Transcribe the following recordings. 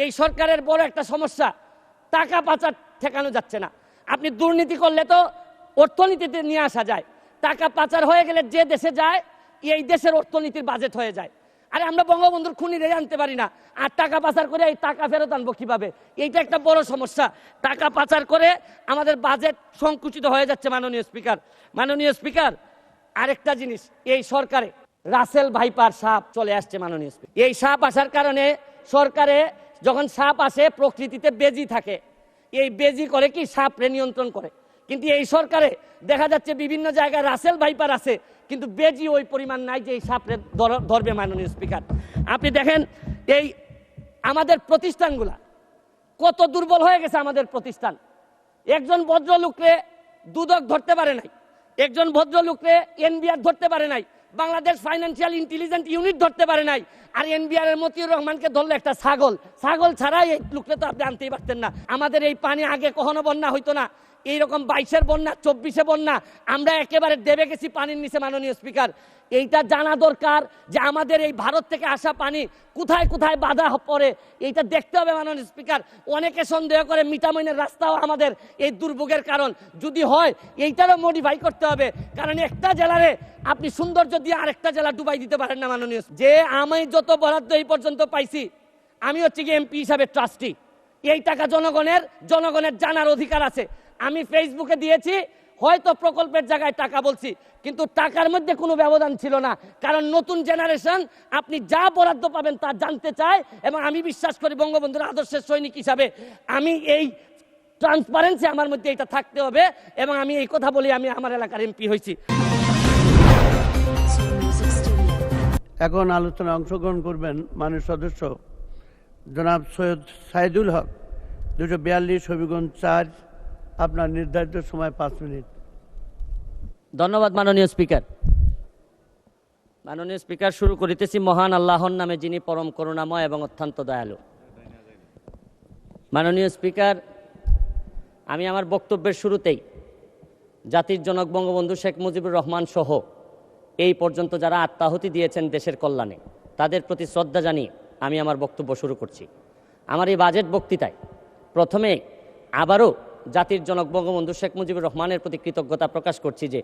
এই সরকারের বড় একটা সমস্যা, টাকা পাচার ঠেকানো যাচ্ছে না। আপনি দুর্নীতি করলে তো অর্থনীতিতে নিয়ে আসা যায়, টাকা পাচার হয়ে গেলে যে দেশে যায় এই দেশের অর্থনীতির বাজেট হয়ে যায়। আরে আমরা বঙ্গবন্ধুর খুনিরে আনতে পারি না, আর টাকা পাচার করে এই টাকা ফেরত আনবো কিভাবে? এইটা একটা বড় সমস্যা। টাকা পাচার করে আমাদের বাজেট সংকুচিত হয়ে যাচ্ছে। মাননীয় স্পিকার, আরেকটা জিনিস, এই সরকারে রাসেল ভাইপার সাপ চলে আসছে। মাননীয় স্পিকার, এই সাপ আসার কারণে সরকারে যখন সাপ আসে প্রকৃতিতে বেজি থাকে, এই বেজি করে কি সাপরে নিয়ন্ত্রণ করে। কিন্তু এই সরকারে দেখা যাচ্ছে বিভিন্ন জায়গায় রাসেল ভাইপার আছে, কিন্তু বেজি ওই পরিমাণ নাই যে এই সাপরে ধরবে। মাননীয় স্পিকার, আপনি দেখেন এই আমাদের প্রতিষ্ঠানগুলা কত দুর্বল হয়ে গেছে। আমাদের প্রতিষ্ঠান, একজন ভদ্রলোকরে দুদক ধরতে পারে নাই, একজন ভদ্রলোকরে এনবিআর ধরতে পারে নাই, বাংলাদেশ ফাইন্যান্সিয়াল ইন্টেলিজেন্স ইউনিট ধরতে পারে নাই। আর এনবিআর এর মতিউর রহমানকে ধরলো একটা ছাগল ছাড়াই এই লোককে তো আপনি আনতেই পারতেন না। আমাদের এই পানি আগে কখনো বন্যা হইতো না, এইরকম 22-এর বন্যা, 24-এ বন্যা, আমরা একেবারে দেবে গেছি পানির নিচে। মাননীয় স্পিকার, এইটা জানা দরকার যে আমাদের এই ভারত থেকে আসা পানি কোথায় কোথায় বাধা পড়ে, এইটা দেখতে হবে। মাননীয় স্পিকার, অনেকে সন্দেহ করে মিঠামইনের রাস্তাও আমাদের এই দুর্ভোগের কারণ। যদি হয় এইটারও মডিফাই করতে হবে, কারণ একটা জেলারে আপনি সৌন্দর্য দিয়ে আরেকটা জেলা ডুবাই দিতে পারেন না। মাননীয়, যে আমি যত বরাদ্দ এই পর্যন্ত পাইছি, আমি হচ্ছে কি এমপি হিসাবে ট্রাস্টি, এই টাকা জনগণের জানার অধিকার আছে। আমি ফেসবুকে দিয়েছি, হয়তো প্রকল্পের জায়গায় টাকা বলছি, কিন্তু টাকার মধ্যে কোনো ব্যবধান ছিল না, কারণ নতুন জেনারেশন আপনি যা বরাদ্দ পাবেন তা জানতে চায়। এবং আমি বিশ্বাস করি বঙ্গবন্ধুর আদর্শের সৈনিক হিসাবে আমি এই ট্রান্সপারেন্সি আমার মধ্যে এটা থাকতে হবে, এবং আমি এই কথা বলি আমি আমার এলাকার এমপি হয়েছি। এখন আলোচনায় অংশগ্রহণ করবেন মাননীয় সদস্য জনাব সৈয়দ সাইদুল হক, 242 হবিগঞ্জ 4। আপনার নির্ধারিত সময় 5 মিনিট। ধন্যবাদ মাননীয় স্পিকার, শুরু করিতেছি মহান আল্লাহর নামে, যিনি পরম করুণাময় এবং অত্যন্ত দয়ালু। মাননীয় স্পিকার, আমি আমার বক্তব্যের শুরুতেই জাতির জনক বঙ্গবন্ধু শেখ মুজিবুর রহমান সহ এই পর্যন্ত যারা আত্মাহুতি দিয়েছেন দেশের কল্যাণে, তাদের প্রতি শ্রদ্ধা জানিয়ে আমি আমার বক্তব্য শুরু করছি। আমার এই বাজেট বক্তৃতায় প্রথমে আবারও জাতির জনক বঙ্গবন্ধু শেখ মুজিবুর রহমানের প্রতি কৃতজ্ঞতা প্রকাশ করছি যে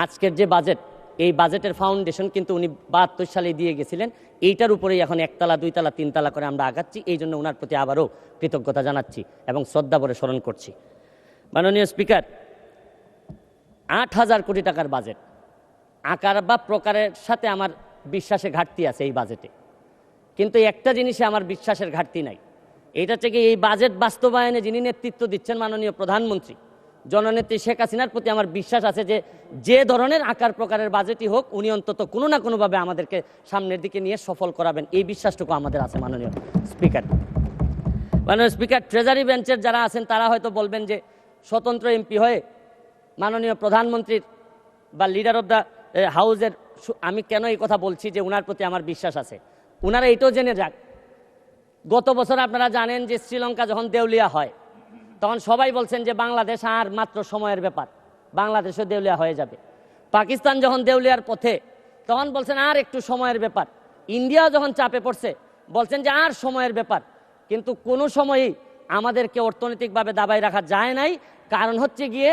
আজকের যে বাজেট, এই বাজেটের ফাউন্ডেশন কিন্তু উনি 72 সালে দিয়ে গেছিলেন। এইটার উপরেই এখন 1 তলা 2 তলা 3 তলা করে আমরা আগাচ্ছি। এই জন্য ওনার প্রতি আবারও কৃতজ্ঞতা জানাচ্ছি এবং শ্রদ্ধা ভরে স্মরণ করছি। মাননীয় স্পিকার, 8,000 কোটি টাকার বাজেট, আকার বা প্রকারের সাথে আমার বিশ্বাসে ঘাটতি আছে এই বাজেটে, কিন্তু একটা জিনিসে আমার বিশ্বাসের ঘাটতি নাই। এইটা থেকে এই বাজেট বাস্তবায়নে যিনি নেতৃত্ব দিচ্ছেন মাননীয় প্রধানমন্ত্রী জননেত্রী শেখ হাসিনার প্রতি আমার বিশ্বাস আছে যে যে ধরনের আকার প্রকারের বাজেটই হোক, উনি অন্তত কোনো না কোনোভাবে আমাদেরকে সামনের দিকে নিয়ে সফল করাবেন, এই বিশ্বাসটুকু আমাদের আছে। মাননীয় স্পিকার, ট্রেজারি বেঞ্চের যারা আছেন তারা হয়তো বলবেন যে স্বতন্ত্র এমপি হয়ে মাননীয় প্রধানমন্ত্রীর বা লিডার অব দ্য হাউসের, আমি কেন এই কথা বলছি যে উনার প্রতি আমার বিশ্বাস আছে, উনারা এটাও জেনে যাক। গত বছর আপনারা জানেন যে শ্রীলঙ্কা যখন দেউলিয়া হয়, তখন সবাই বলছেন যে বাংলাদেশ আর মাত্র সময়ের ব্যাপার, বাংলাদেশও দেউলিয়া হয়ে যাবে। পাকিস্তান যখন দেউলিয়ার পথে, তখন বলছেন আর একটু সময়ের ব্যাপার। ইন্ডিয়া যখন চাপে পড়ছে, বলছেন যে আর সময়ের ব্যাপার। কিন্তু কোনো সময়ই আমাদেরকে অর্থনৈতিকভাবে দাবায় রাখা যায় নাই। কারণ হচ্ছে গিয়ে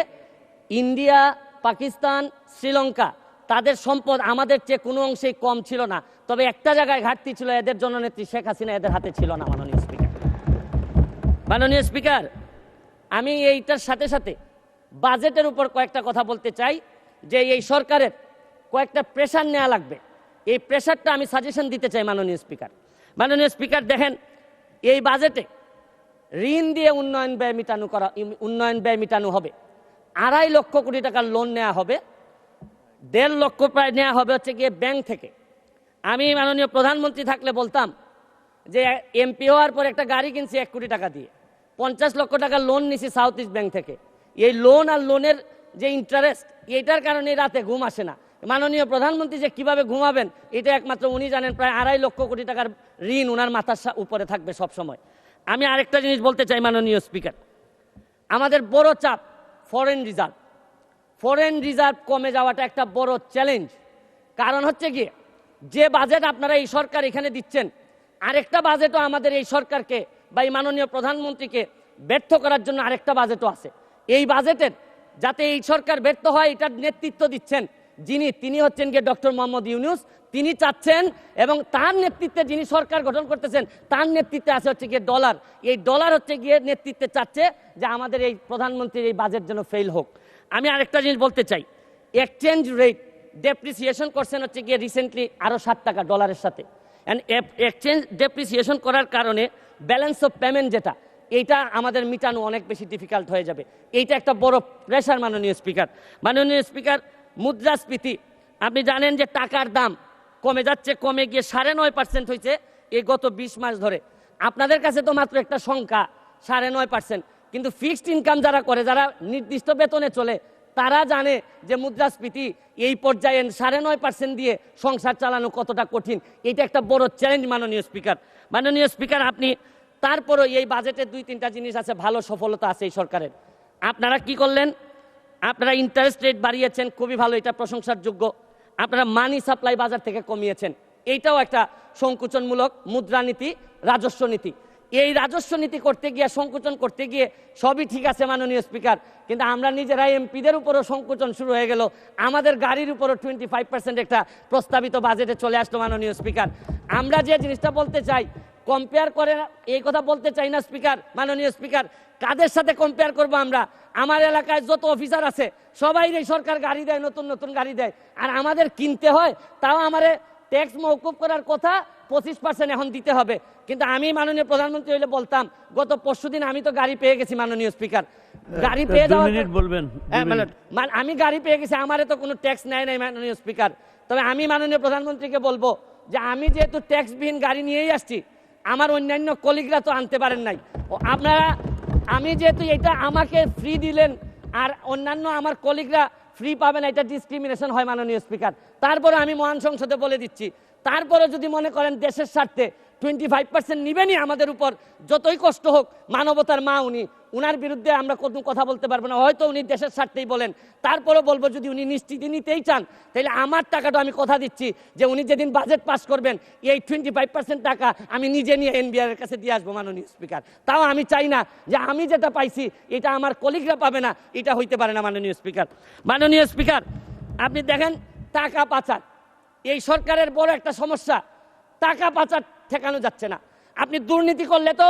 ইন্ডিয়া, পাকিস্তান, শ্রীলঙ্কা, তাদের সম্পদ আমাদের চেয়ে কোনো অংশেই কম ছিল না। তবে একটা জায়গায় ঘাটতি ছিল, এদের জননেত্রী শেখ হাসিনা এদের হাতে ছিল না। মাননীয় স্পিকার, আমি এইটার সাথে সাথে বাজেটের উপর কয়েকটা কথা বলতে চাই যে এই সরকারের কয়েকটা প্রেশার নেওয়া লাগবে। এই প্রেশারটা আমি সাজেশন দিতে চাই। মাননীয় স্পিকার, দেখেন এই বাজেটে ঋণ দিয়ে উন্নয়ন ব্যয় মেটানো হবে। 2.5 লক্ষ কোটি টাকার লোন নেওয়া হবে, 1.5 লক্ষ প্রায় নেওয়া হবে হচ্ছে গিয়ে ব্যাংক থেকে। আমি মাননীয় প্রধানমন্ত্রী থাকলে বলতাম যে এমপি হওয়ার পর একটা গাড়ি কিনছি 1 কোটি টাকা দিয়ে, 50 লক্ষ টাকা লোন নিছি সাউথ ইস্ট ব্যাংক থেকে। এই লোন আর লোনের যে ইন্টারেস্ট, এইটার কারণে রাতে ঘুম আসে না। মাননীয় প্রধানমন্ত্রী যে কিভাবে ঘুমাবেন এটা একমাত্র উনি জানেন। প্রায় 2.5 লক্ষ কোটি টাকার ঋণ ওনার মাথার উপরে থাকবে সব সময়। আমি আরেকটা জিনিস বলতে চাই মাননীয় স্পিকার, আমাদের বড় চাপ ফরেন রিজার্ভ কমে যাওয়াটা একটা বড় চ্যালেঞ্জ। কারণ হচ্ছে গিয়ে যে বাজেট আপনারা এই সরকার এখানে দিচ্ছেন, আরেকটা বাজেটও আমাদের এই সরকারকে বা এই মাননীয় প্রধানমন্ত্রীকে ব্যর্থ করার জন্য আরেকটা বাজেটও আছে। এই বাজেটের যাতে এই সরকার ব্যর্থ হয় এটার নেতৃত্ব দিচ্ছেন তিনি হচ্ছেন গিয়ে ডক্টর মোহাম্মদ ইউনূস। তিনি চাচ্ছেন এবং তার নেতৃত্বে যিনি সরকার গঠন করতেছেন তার নেতৃত্বে আছে হচ্ছে গিয়ে ডলার। এই ডলার হচ্ছে গিয়ে নেতৃত্বে চাচ্ছে যে আমাদের এই প্রধানমন্ত্রীর এই বাজেট যেন ফেল হোক। আমি আরেকটা জিনিস বলতে চাই, এক্সচেঞ্জ রেট ডেপ্রিসিয়েশন করছেন হচ্ছে গিয়ে রিসেন্টলি আরও 60 টাকা ডলারের সাথে। অ্যান্ড এক্সচেঞ্জ ডেপ্রিসিয়েশন করার কারণে ব্যালেন্স অফ পেমেন্ট যেটা এইটা আমাদের মিটানো অনেক বেশি ডিফিকাল্ট হয়ে যাবে। এইটা একটা বড় প্রেশার মাননীয় স্পিকার। মাননীয় স্পিকার, মুদ্রাস্ফীতি আপনি জানেন যে টাকার দাম কমে যাচ্ছে, কমে গিয়ে 9.5% হয়েছে এই গত 20 মাস ধরে। আপনাদের কাছে তো মাত্র একটা সংখ্যা 9.5%, কিন্তু ফিক্সড ইনকাম যারা করে, যারা নির্দিষ্ট বেতনে চলে, তারা জানে যে মুদ্রাস্ফীতি এই পর্যায়ে 9.5% দিয়ে সংসার চালানো কতটা কঠিন। এটা একটা বড় চ্যালেঞ্জ মাননীয় স্পিকার। মাননীয় স্পিকার, আপনি তারপরও এই বাজেটে 2-3টা জিনিস আছে, ভালো সফলতা আছে এই সরকারের। আপনারা কি করলেন? আপনারা ইন্টারেস্ট রেট বাড়িয়েছেন, খুবই ভালো, এটা প্রশংসার যোগ্য। আপনারা মানি সাপ্লাই বাজার থেকে কমিয়েছেন, এইটাও একটা সংকুচনমূলক মুদ্রানীতি, রাজস্ব নীতি। এই রাজস্ব নীতি করতে গিয়ে, সংকুচন করতে গিয়ে সবই ঠিক আছে মাননীয় স্পিকার, কিন্তু আমরা নিজেরাই এমপিদের উপরও সংকুচন শুরু হয়ে গেল। আমাদের গাড়ির উপরও 25% একটা প্রস্তাবিত বাজেটে চলে আসলো মাননীয় স্পিকার। আমরা যে জিনিসটা বলতে চাই, কম্পেয়ার করে এই কথা বলতে চাই না স্পিকার, মাননীয় স্পিকার। কাদের সাথে কম্পেয়ার করব আমরা? আমার এলাকায় যত অফিসার আছে সবাই এই সরকার গাড়ি দেয়, নতুন নতুন গাড়ি দেয়, আর আমাদের কিনতে হয়। তাও আমারে ট্যাক্স মওকুফ করার কথা 25% এখন দিতে হবে। কিন্তু আমি মাননীয় প্রধানমন্ত্রী হইলে বলতাম, গত পরশুদিন আমি তো গাড়ি পেয়ে গেছি মাননীয় স্পিকার। গাড়ি পেয়ে যাওয়ার বলবেন, আমি গাড়ি পেয়ে গেছি, আমারে তো কোনো ট্যাক্স নেয় নাই মাননীয় স্পিকার। তবে আমি মাননীয় প্রধানমন্ত্রীকে বলবো যে আমি যেহেতু ট্যাক্সবিহীন গাড়ি নিয়েই আসছি, আমার অন্যান্য কলিগরা তো আনতে পারেন নাই। আপনারা, আমি যেহেতু এটা আমাকে ফ্রি দিলেন আর অন্যান্য আমার কলিগরা ফ্রি পাবে না, এটা ডিসক্রিমিনেশন হয় মাননীয় স্পিকার। তারপরে আমি মহান সংসদে বলে দিচ্ছি, তারপরে যদি মনে করেন দেশের স্বার্থে 25% নিবেনই আমাদের উপর, যতই কষ্ট হোক, মানবতার মা উনি, উনার বিরুদ্ধে আমরা কোনো কথা বলতে পারবো না। হয়তো উনি দেশের স্বার্থেই বলেন, তারপরে বলবো যদি উনি নিশ্চিতি নিতেই চান, তাহলে আমার টাকাটা আমি কথা দিচ্ছি যে উনি যেদিন বাজেট পাস করবেন এই 25% টাকা আমি নিজে নিয়ে এনবিআর এর কাছে দিয়ে আসবো মাননীয় স্পিকার। তাও আমি চাই না যে আমি যেটা পাইছি এটা আমার কলিগরা পাবে না, এটা হইতে পারে না মাননীয় স্পিকার। মাননীয় স্পিকার, আপনি দেখেন টাকা পাচার এই সরকারের বড় একটা সমস্যা। টাকা পাচার ঠেকানো যাচ্ছে না। আপনি দুর্নীতি করলে তো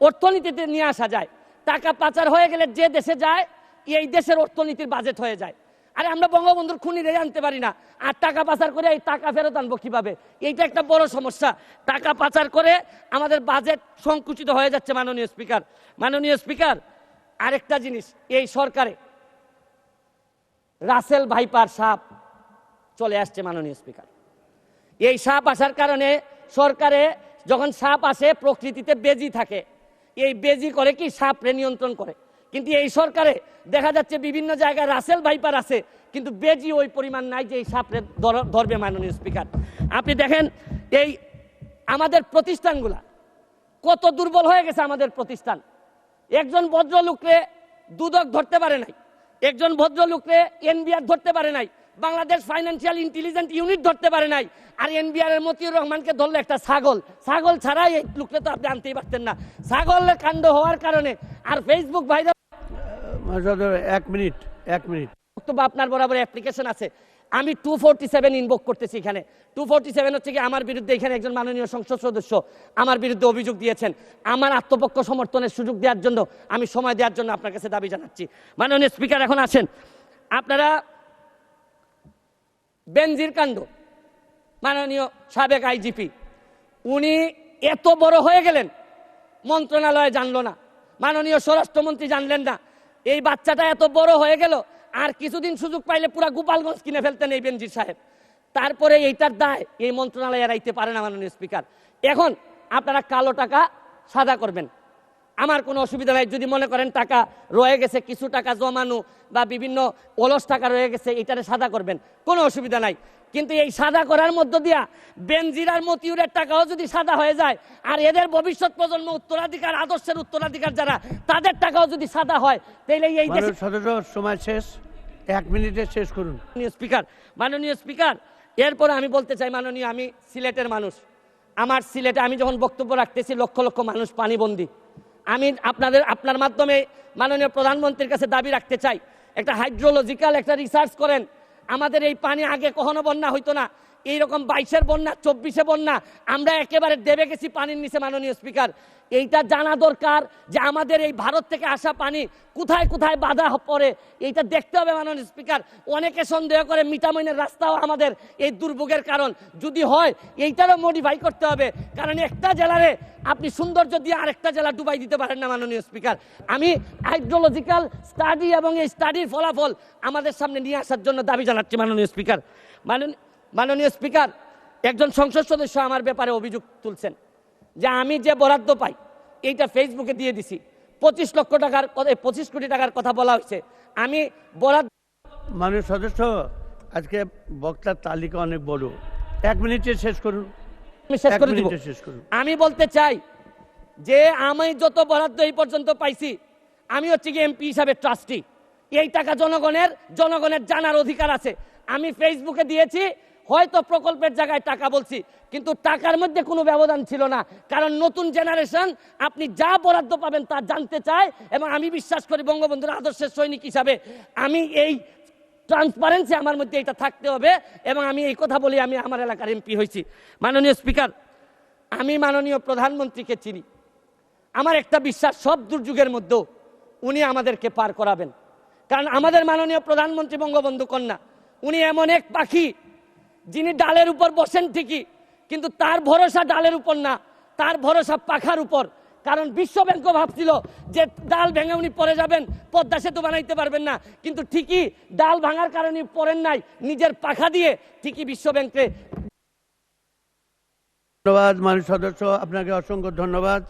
অর্থনীতিতে নিয়ে আসা যায়, টাকা পাচার হয়ে গেলে যে দেশে যায় এই দেশের অর্থনীতির বাজেট হয়ে যায়। আরে আমরা বঙ্গবন্ধুর খুনিরে আনতে পারি না, আর টাকা পাচার করে এই টাকা ফেরত আনবো কিভাবে? এইটা একটা বড় সমস্যা। টাকা পাচার করে আমাদের বাজেট সংকুচিত হয়ে যাচ্ছে মাননীয় স্পিকার। মাননীয় স্পিকার, আরেকটা জিনিস, এই সরকারে রাসেল ভাইপার সাপ চলে আসছে মাননীয় স্পিকার। এই সাপ আসার কারণে সরকারে যখন সাপ আসে প্রকৃতিতে বেজি থাকে, এই বেজি করে কি সাপরে নিয়ন্ত্রণ করে। কিন্তু এই সরকারে দেখা যাচ্ছে বিভিন্ন জায়গায় রাসেল ভাইপার আছে, কিন্তু বেজি ওই পরিমাণ নাই যে এই সাপরে ধরবে মাননীয় স্পিকার। আপনি দেখেন এই আমাদের প্রতিষ্ঠানগুলা কত দুর্বল হয়ে গেছে। আমাদের প্রতিষ্ঠান, একজন ভদ্রলোকরে দুদক ধরতে পারে নাই, একজন ভদ্রলোকরে এনবিআর ধরতে পারে নাই, বাংলাদেশ ফাইন্যান্সিয়াল ইন্টেলিজেন্স ইউনিট ধরতে পারে নাই, আর এনবিআর এর মতিউর রহমানকে ধরলে একটা ছাগল ছাড়াই এই লোকটা তো আপনি আনতেই পারতেন না। ছাগলের কাণ্ড হওয়ার কারণে আর ফেসবুক ভাইরাল। 1 মিনিট বক্তব্য আপনার বরাবর অ্যাপ্লিকেশন আছে, আমি 247 ইনভোক করতেছি। এখানে 247 হচ্ছে কি আমার বিরুদ্ধে, এখানে একজন মাননীয় সংসদ সদস্য আমার বিরুদ্ধে অভিযোগ দিয়েছেন। আমার আত্মপক্ষ সমর্থনের সুযোগ দেওয়ার জন্য, আমি সময় দেওয়ার জন্য আপনার কাছে দাবি জানাচ্ছি। মাননীয় স্পিকার, এখন আসেন আপনারা বেনজির কাণ্ড, মাননীয় সাবেক আইজিপি উনি এত বড় হয়ে গেলেন, মন্ত্রণালয়ে জানলো না, মাননীয় স্বরাষ্ট্রমন্ত্রী জানলেন না। এই বাচ্চাটা এত বড় হয়ে গেল, আর কিছুদিন সুযোগ পাইলে পুরা গোপালগঞ্জ কিনে ফেলতেন এই বেনজির সাহেব। তারপরে এইটার দায় এই মন্ত্রণালয় এড়াইতে পারে না মাননীয় স্পিকার। এখন আপনারা কালো টাকা সাদা করবেন, আমার কোনো অসুবিধা নাই। যদি মনে করেন টাকা রয়ে গেছে, কিছু টাকা জমানো বা বিভিন্ন অলস টাকা রয়ে গেছে, এটারে সাদা করবেন, কোনো অসুবিধা নাই। কিন্তু এই সাদা করার মধ্য দিয়া বেনজির আর মতিউরের টাকাও যদি সাদা হয়ে যায়, আর এদের ভবিষ্যৎ প্রজন্ম উত্তরাধিকার, আদর্শের উত্তরাধিকার যারা, তাদের টাকাও যদি সাদা হয়, তাহলে এই সময় শেষ, 1 মিনিটে শেষ করুন স্পিকার। মাননীয় স্পিকার, এরপরে আমি বলতে চাই, মাননীয়, আমি সিলেটের মানুষ, আমার সিলেটে আমি যখন বক্তব্য রাখতেছি লক্ষ লক্ষ মানুষ পানিবন্দী। আমি আপনার মাধ্যমে মাননীয় প্রধানমন্ত্রীর কাছে দাবি রাখতে চাই, একটা হাইড্রোলজিক্যাল একটা রিসার্চ করেন। আমাদের এই পানি আগে কখনো বন্যা হইতো না, এইরকম 22-এর বন্যা, 24-এ বন্যা, আমরা একেবারে দেবে গেছি পানির নিচে। মাননীয় স্পিকার, এইটা জানা দরকার যে আমাদের এই ভারত থেকে আসা পানি কোথায় কোথায় বাধা পড়ে, এইটা দেখতে হবে। মাননীয় স্পিকার, অনেকে সন্দেহ করে মিঠামইনের রাস্তাও আমাদের এই দুর্ভোগের কারণ। যদি হয় এইটারও মডিফাই করতে হবে, কারণ একটা জেলারে আপনি সৌন্দর্য দিয়ে আরেকটা জেলা ডুবাই দিতে পারেন না। মাননীয় স্পিকার, আমি হাইড্রোলজিক্যাল স্টাডি এবং এই স্টাডির ফলাফল আমাদের সামনে নিয়ে আসার জন্য দাবি জানাচ্ছি। মাননীয় স্পিকার, মাননীয় স্পিকার, একজন সংসদ সদস্য আমার ব্যাপারে অভিযোগ তুলছেন যে আমি যে বরাদ্দ পাই এইটা ফেসবুকে দিয়ে দিছি। 25 লক্ষ টাকার 25 কোটি টাকার কথা বলা হয়েছে। আমি বরাদ্দ, মাননীয় সদস্য, আজকে বক্তার তালিকা অনেক বড়, 1 মিনিটে শেষ করুন। আমি শেষ করে দিব। শেষ করুন। আমি বলতে চাই যে আমি যত বরাদ্দ এই পর্যন্ত পাইছি, আমি হচ্ছে কি এমপি হিসাবে ট্রাস্টি। এই টাকা জনগণের জানার অধিকার আছে। আমি ফেসবুকে দিয়েছি, হয়তো প্রকল্পের জায়গায় টাকা বলছি, কিন্তু টাকার মধ্যে কোনো ব্যবধান ছিল না। কারণ নতুন জেনারেশন আপনি যা বরাদ্দ পাবেন তা জানতে চায়, এবং আমি বিশ্বাস করি বঙ্গবন্ধুর আদর্শের সৈনিক হিসাবে আমি এই ট্রান্সপারেন্সি আমার মধ্যে এটা থাকতে হবে, এবং আমি এই কথা বলি আমি আমার এলাকার এমপি হয়েছি। মাননীয় স্পিকার, আমি মাননীয় প্রধানমন্ত্রীকে চিনি। আমার একটা বিশ্বাস, সব দুর্যোগের মধ্যেও উনি আমাদেরকে পার করাবেন। কারণ আমাদের মাননীয় প্রধানমন্ত্রী বঙ্গবন্ধু কন্যা, উনি এমন এক পাখি যিনি ডালের উপর বসেন ঠিকই, কিন্তু তার ভরসা ডালের উপর না, তার ভরসা পাখার উপর। কারণ বিশ্ব ব্যাংকও ভাবছিল যে ডাল ভেঙে উনি পড়ে যাবেন, পদ্মা সেতু বানাইতে পারবেন না, কিন্তু ঠিকই ডাল ভাঙার কারণে পড়েন নাই, নিজের পাখা দিয়ে ঠিকই বিশ্ব ব্যাংকে। ধন্যবাদ মাননীয় সদস্য, আপনাকে অসংখ্য ধন্যবাদ।